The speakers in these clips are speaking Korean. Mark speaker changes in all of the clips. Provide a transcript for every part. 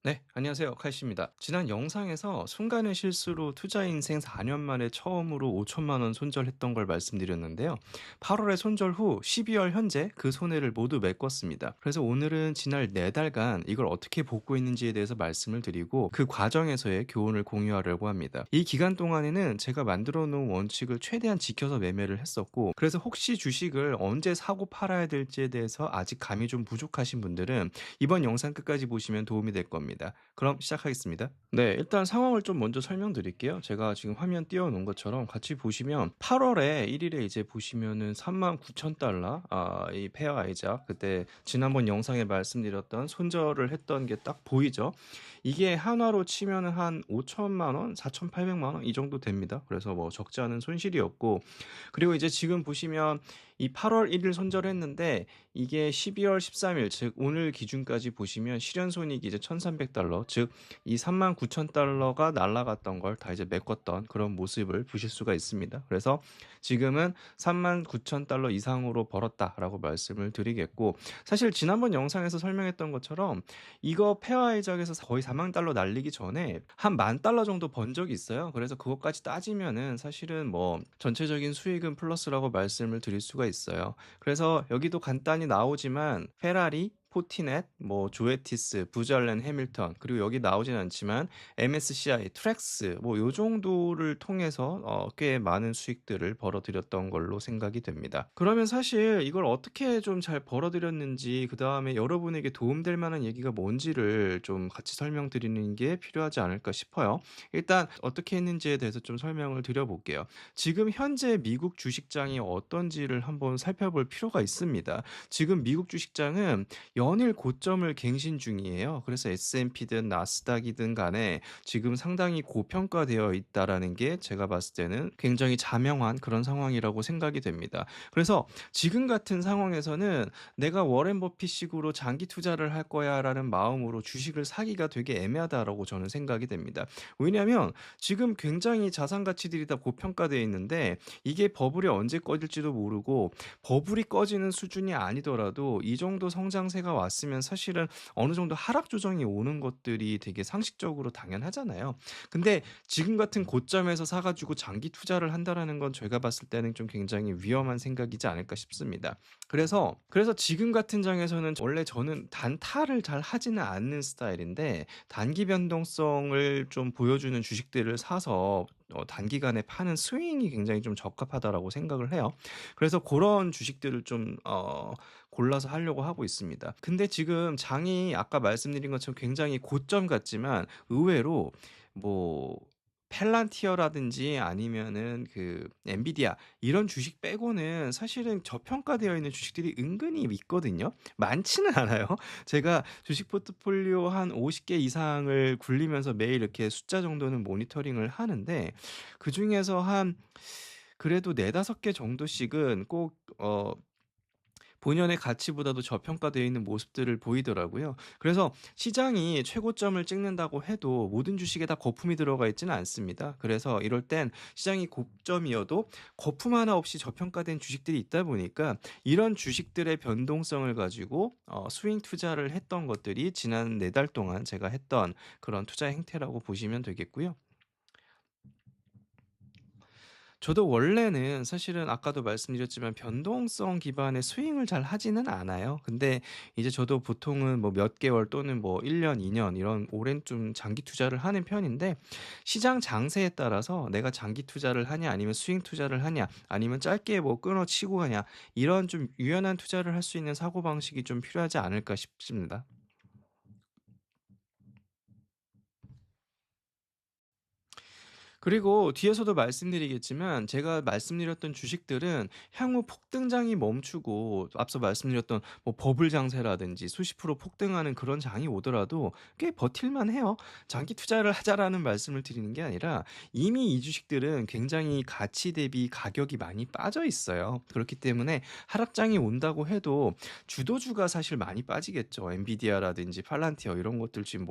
Speaker 1: 네, 안녕하세요. 칼씨입니다. 지난 영상에서 순간의 실수로 투자 인생 4년 만에 처음으로 5천만 원 손절했던 걸 말씀드렸는데요. 8월에 손절 후 12월 현재 그 손해를 모두 메꿨습니다. 그래서 오늘은 지난 4달간 이걸 어떻게 복구했는지에 대해서 말씀을 드리고 그 과정에서의 교훈을 공유하려고 합니다. 이 기간 동안에는 제가 만들어 놓은 원칙을 최대한 지켜서 매매를 했었고, 그래서 혹시 주식을 언제 사고 팔아야 될지에 대해서 아직 감이 좀 부족하신 분들은 이번 영상 끝까지 보시면 도움이 될 겁니다. 그럼 시작하겠습니다. 네, 일단 상황을 좀 먼저 설명드릴게요. 제가 지금 화면 띄워놓은 것처럼 같이 보시면 8월에 1일에 이제 보시면은 39,000달러 이 페어 아이작 그때 지난번 영상에 말씀드렸던 손절을 했던 게 딱 보이죠. 이게 한화로 치면은 한 5천만 원, 4,800만 원 이 정도 됩니다. 그래서 뭐 적지 않은 손실이었고, 그리고 이제 지금 보시면 이 8월 1일 손절했는데 이게 12월 13일 즉 오늘 기준까지 보시면 실현 손익이 이제 1,300달러, 즉 이 39,000달러가 날아갔던 걸 다 이제 메꿨던 그런 모습을 보실 수가 있습니다. 그래서 지금은 39,000달러 이상으로 벌었다라고 말씀을 드리겠고, 사실 지난번 영상에서 설명했던 것처럼 이거 페어아이작에서 거의 4만 달러 날리기 전에 한 10,000달러 정도 번 적이 있어요. 그래서 그것까지 따지면은 사실은 뭐 전체적인 수익은 플러스라고 말씀을 드릴 수가 있어요. 그래서 여기도 간단히 나오지만 페라리, 포티넷, 뭐 조에티스, 부잘렌, 해밀턴, 그리고 여기 나오진 않지만 MSCI, 트랙스 뭐 요 정도를 통해서 꽤 많은 수익들을 벌어들였던 걸로 생각이 됩니다. 그러면 사실 이걸 어떻게 좀 잘 벌어들였는지, 그다음에 여러분에게 도움될 만한 얘기가 뭔지를 좀 같이 설명드리는 게 필요하지 않을까 싶어요. 일단 어떻게 했는지에 대해서 좀 설명을 드려볼게요. 지금 현재 미국 주식장이 어떤지를 한번 살펴볼 필요가 있습니다. 지금 미국 주식장은 연일 고점을 갱신 중이에요. 그래서 S&P든 나스닥이든 간에 지금 상당히 고평가되어 있다라는 게 제가 봤을 때는 굉장히 자명한 그런 상황이라고 생각이 됩니다. 그래서 지금 같은 상황에서는 내가 워렌 버핏식으로 장기 투자를 할 거야라는 마음으로 주식을 사기가 되게 애매하다라고 저는 생각이 됩니다. 왜냐하면 지금 굉장히 자산 가치들이 다 고평가되어 있는데 이게 버블이 언제 꺼질지도 모르고, 버블이 꺼지는 수준이 아니더라도 이 정도 성장세가 왔으면 사실은 어느 정도 하락 조정이 오는 것들이 되게 상식적으로 당연하잖아요. 근데 지금 같은 고점에서 사가지고 장기 투자를 한다라는 건 제가 봤을 때는 좀 굉장히 위험한 생각이지 않을까 싶습니다. 그래서 지금 같은 장에서는 원래 저는 단타를 잘 하지는 않는 스타일인데 단기 변동성을 좀 보여주는 주식들을 사서 단기간에 파는 스윙이 굉장히 좀 적합하다라고 생각을 해요. 그래서 그런 주식들을 좀 골라서 하려고 하고 있습니다. 근데 지금 장이 아까 말씀드린 것처럼 굉장히 고점 같지만 의외로 뭐 펠란티어라든지 아니면은 그 엔비디아 이런 주식 빼고는 사실은 저평가되어 있는 주식들이 은근히 있거든요. 많지는 않아요. 제가 주식 포트폴리오 한 50개 이상을 굴리면서 매일 이렇게 숫자 정도는 모니터링을 하는데, 그중에서 한 그래도 4-5개 정도씩은 꼭 본연의 가치보다도 저평가되어 있는 모습들을 보이더라고요. 그래서 시장이 최고점을 찍는다고 해도 모든 주식에 다 거품이 들어가 있지는 않습니다. 그래서 이럴 땐 시장이 고점이어도 거품 하나 없이 저평가된 주식들이 있다 보니까 이런 주식들의 변동성을 가지고 스윙 투자를 했던 것들이 지난 4달 동안 제가 했던 그런 투자 행태라고 보시면 되겠고요. 저도 원래는 사실은 아까도 말씀드렸지만 변동성 기반의 스윙을 잘 하지는 않아요. 근데 이제 저도 보통은 뭐 몇 개월 또는 뭐 1 년, 2년 이런 오랜 좀 장기 투자를 하는 편인데, 시장 장세에 따라서 내가 장기 투자를 하냐 아니면 스윙 투자를 하냐 아니면 짧게 뭐 끊어 치고 가냐, 이런 좀 유연한 투자를 할 수 있는 사고방식이 좀 필요하지 않을까 싶습니다. 그리고 뒤에서도 말씀드리겠지만 제가 말씀드렸던 주식들은 향후 폭등장이 멈추고, 앞서 말씀드렸던 뭐 버블 장세라든지 수십 프로 폭등하는 그런 장이 오더라도 꽤 버틸만 해요. 장기 투자를 하자라는 말씀을 드리는 게 아니라 이미 이 주식들은 굉장히 가치 대비 가격이 많이 빠져 있어요. 그렇기 때문에 하락장이 온다고 해도 주도주가 사실 많이 빠지겠죠. 엔비디아라든지 팔란티어 이런 것들 지금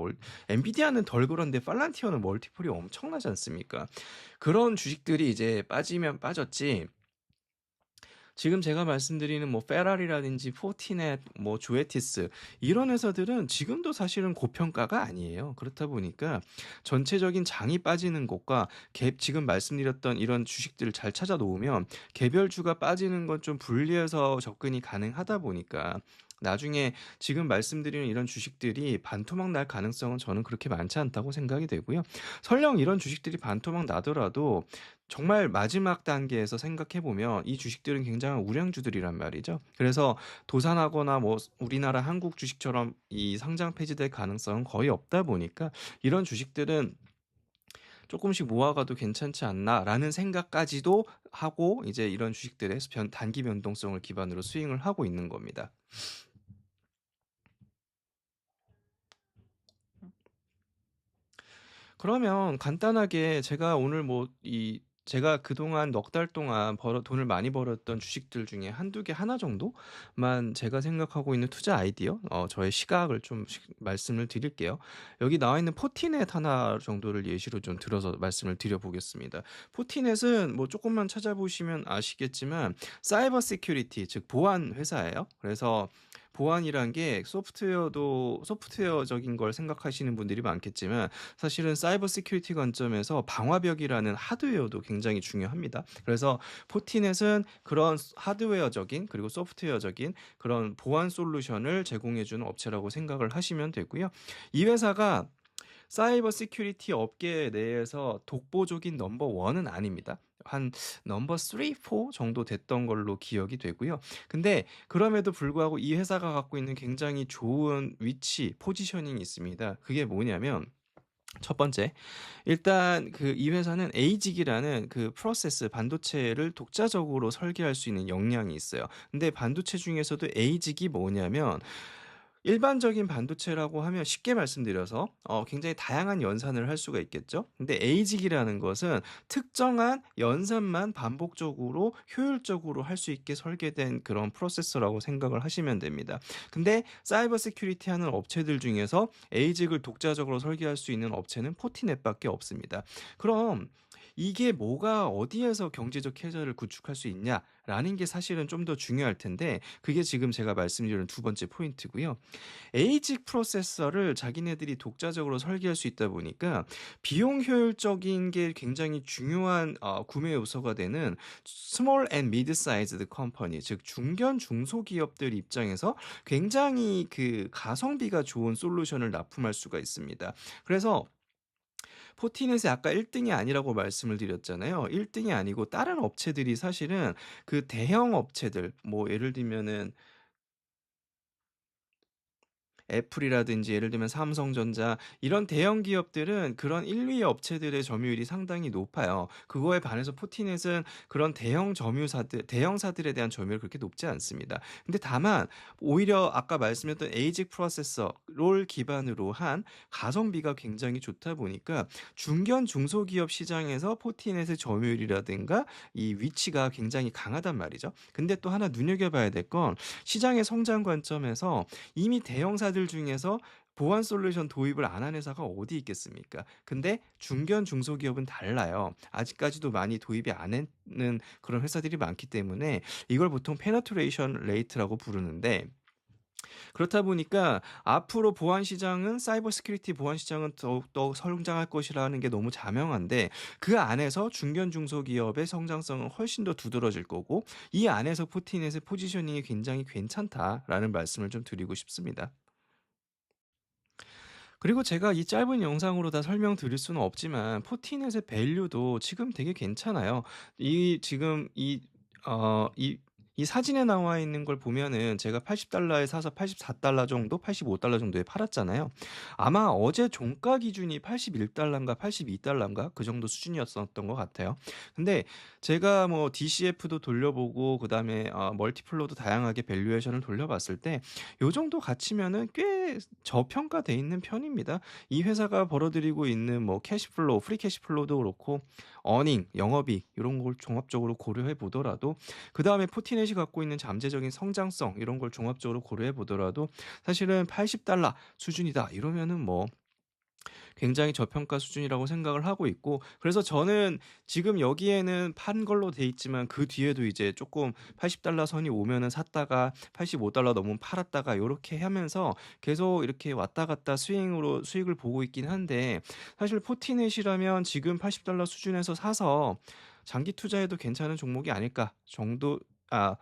Speaker 1: 엔비디아는 덜 그런데 팔란티어는 멀티플이 엄청나지 않습니까? 그런 주식들이 이제 빠지면 빠졌지, 지금 제가 말씀드리는 뭐 페라리라든지 포티넷, 뭐 조에티스 이런 회사들은 지금도 사실은 고평가가 아니에요. 그렇다 보니까 전체적인 장이 빠지는 곳과 갭 지금 말씀드렸던 이런 주식들을 잘 찾아 놓으면 개별주가 빠지는 건 좀 분리해서 접근이 가능하다 보니까 나중에 지금 말씀드리는 이런 주식들이 반토막 날 가능성은 저는 그렇게 많지 않다고 생각이 되고요. 설령 이런 주식들이 반토막 나더라도 정말 마지막 단계에서 생각해 보면 이 주식들은 굉장한 우량주들이란 말이죠. 그래서 도산하거나 뭐 우리나라 한국 주식처럼 이 상장 폐지될 가능성은 거의 없다 보니까 이런 주식들은 '쪼끔씩 모아가도 괜찮지 않나.'라는 생각까지도 하고 이제 이런 주식들의 단기 변동성을 기반으로 스윙을 하고 있는 겁니다. 그러면 간단하게 제가 오늘 뭐 제가 그동안 넉 달 동안 벌어 돈을 많이 벌었던 주식들 중에 한두 개 하나 정도만 제가 생각하고 있는 투자 아이디어 저의 시각을 좀 말씀을 드릴게요. 여기 나와 있는 포티넷 하나 정도를 예시로 좀 들어서 말씀을 드려 보겠습니다. 포티넷은 뭐 쪼끔만 찾아보시면 아시겠지만 사이버 시큐리티 즉 보안 회사예요. 그래서 보안이란 게 소프트웨어적인 걸 생각하시는 분들이 많겠지만 사실은 사이버 시큐리티 관점에서 방화벽이라는 하드웨어도 굉장히 중요합니다. 그래서 포티넷은 그런 하드웨어적인 그리고 소프트웨어적인 그런 보안 솔루션을 제공해 주는 업체라고 생각을 하시면 되고요. 이 회사가 사이버 시큐리티 업계 내에서 독보적인 넘버 1은 아닙니다. 한 넘버 3, 4 정도 됐던 걸로 기억이 되고요. 근데 그럼에도 불구하고 이 회사가 갖고 있는 굉장히 좋은 위치, 포지셔닝이 있습니다. 그게 뭐냐면 첫 번째, 일단 이 회사는 에이직이라는 그 프로세스 반도체를 독자적으로 설계할 수 있는 역량이 있어요. 근데 반도체 중에서도 에이직이 뭐냐면 일반적인 반도체라고 하면 쉽게 말씀드려서 굉장히 다양한 연산을 할 수가 있겠죠. 근데 에이직이라는 것은 특정한 연산만 반복적으로 효율적으로 할 수 있게 설계된 그런 프로세서라고 생각을 하시면 됩니다. 근데 사이버 시큐리티 하는 업체들 중에서 에이직을 독자적으로 설계할 수 있는 업체는 포티넷밖에 없습니다. 그럼 이게 뭐가 어디에서 경제적 혜자를 구축할 수 있냐라는 게 사실은 좀 더 중요할 텐데 그게 지금 제가 말씀드리는 두 번째 포인트고요. 에이직 프로세서를 자기네들이 독자적으로 설계할 수 있다 보니까 비용 효율적인 게 굉장히 중요한 구매 요소가 되는 스몰 앤 미드 사이즈드 컴퍼니 즉 중견 중소기업들 입장에서 굉장히 그 가성비가 좋은 솔루션을 납품할 수가 있습니다. 그래서 포티넷이 아까 1 등이 아니라고 말씀을 드렸잖아요. 1 등이 아니고 다른 업체들이 사실은 그 대형 업체들 뭐 예를 들면은 애플이라든지 예를 들면 삼성전자 이런 대형 기업들은 그런 1-2 업체들의 점유율이 상당히 높아요. 그거에 반해서 포티넷은 그런 대형사들에 대한 점유율이 그렇게 높지 않습니다. 근데 다만 오히려 아까 말씀했던 에이직 프로세서를 기반으로 한 가성비가 굉장히 좋다 보니까 중견 중소기업 시장에서 포티넷의 점유율이라든가 이 위치가 굉장히 강하단 말이죠. 근데 또 하나 눈여겨봐야 될 건 시장의 성장 관점에서 이미 대형사들 중에서 보안 솔루션 도입을 안 한 회사가 어디 있겠습니까? 근데 중견 중소기업은 달라요. 아직까지도 많이 도입이 안 했는 그런 회사들이 많기 때문에 이걸 보통 페네트레이션 레이트라고 부르는데 그렇다 보니까 앞으로 보안 시장은 사이버 시큐리티 보안 시장은 더욱더 성장할 것이라는 게 너무 자명한데 그 안에서 중견 중소기업의 성장성은 훨씬 더 두드러질 거고 이 안에서 포티넷의 포지셔닝이 굉장히 괜찮다라는 말씀을 좀 드리고 싶습니다. 그리고 제가 이 짧은 영상으로 다 설명드릴 수는 없지만 포티넷의 밸류도 지금 되게 괜찮아요. 이 지금 이 사진에 나와 있는 걸 보면은 제가 $80에 사서 $84 정도, $85 정도에 팔았잖아요. 아마 어제 종가 기준이 $81인가 $82인가 그 정도 수준이었었던 것 같아요. 근데 제가 뭐 DCF도 돌려보고 그다음에 멀티플로도 다양하게 밸류에이션을 돌려봤을 때 요 정도 가치면은 꽤 저평가돼 있는 편입니다. 이 회사가 벌어들이고 있는 뭐 캐시플로우, 프리 캐시플로우도 그렇고 어닝, 영업이익 요런 걸 종합적으로 고려해 보더라도 그다음에 포티넷이 갖고 있는 잠재적인 성장성 이런 걸 종합적으로 고려해 보더라도 사실은 $80 수준이다 이러면은 뭐 굉장히 저평가 수준이라고 생각을 하고 있고, 그래서 저는 지금 여기에는 판 걸로 돼 있지만 그 뒤에도 이제 쪼끔 $80 선이 오면은 샀다가 $85 넘으면 팔았다가 요렇게 하면서 계속 이렇게 왔다 갔다 스윙으로 수익을 보고 있긴 한데, 사실 포티넷이라면 지금 $80 수준에서 사서 '장기 투자해도 괜찮은 종목이 아닐까.' 정도 아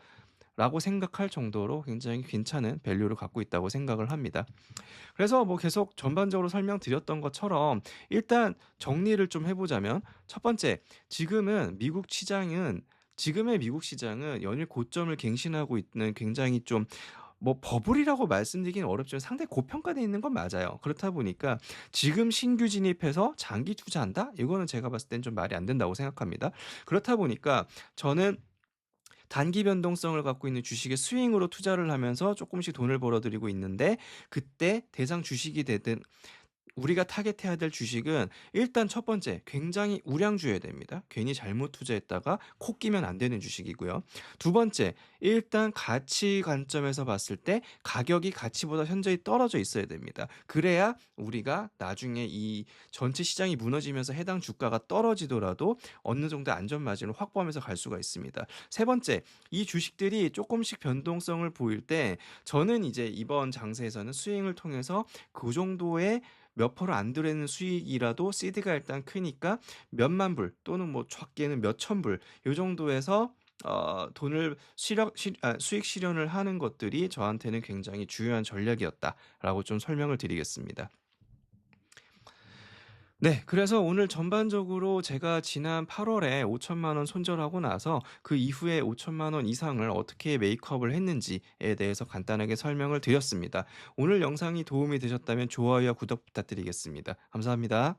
Speaker 1: 라고 생각할 정도로 굉장히 괜찮은 밸류를 갖고 있다고 생각을 합니다. 그래서 뭐 계속 전반적으로 설명드렸던 것처럼 일단 정리를 좀 해 보자면, 첫 번째, 지금의 미국 시장은 연일 고점을 갱신하고 있는, 굉장히 좀 뭐 버블이라고 말씀드리기는 어렵지만 상당히 고평가되어 있는 건 맞아요. 그렇다 보니까 지금 신규 진입해서 장기 투자한다? 이거는 제가 봤을 땐 좀 말이 안 된다고 생각합니다. 그렇다 보니까 저는 단기 변동성을 갖고 있는 주식에 스윙으로 투자를 하면서 조금씩 돈을 벌어 들이고 있는데, 그때 대상 주식이 되든 우리가 타겟해야 될 주식은 일단 첫 번째, 굉장히 우량주여야 됩니다. 괜히 잘못 투자했다가 코 끼면 안 되는 주식이고요. 두 번째, 일단 가치 관점에서 봤을 때 가격이 가치보다 현저히 떨어져 있어야 됩니다. 그래야 우리가 나중에 이 전체 시장이 무너지면서 해당 주가가 떨어지더라도 어느 정도의 안전 마진을 확보하면서 갈 수가 있습니다. 세 번째, 이 주식들이 조금씩 변동성을 보일 때 저는 이제 이번 장세에서는 스윙을 통해서 그 정도의 몇 프로 안 들어있는 수익이라도 시드가 일단 크니까 몇만 불 또는 뭐 적게는 몇천 불 요 정도에서 돈을 수익 실현을 하는 것들이 저한테는 굉장히 중요한 전략이었다라고 좀 설명을 드리겠습니다. 네. 그래서 오늘 전반적으로 제가 지난 8 월에 5천만 원 손절하고 나서 그 이후에 5천만 원 이상을 어떻게 메이크업을 했는지에 대해서 간단하게 설명을 드렸습니다. 오늘 영상이 도움이 되셨다면 좋아요와 구독 부탁드리겠습니다. 감사합니다.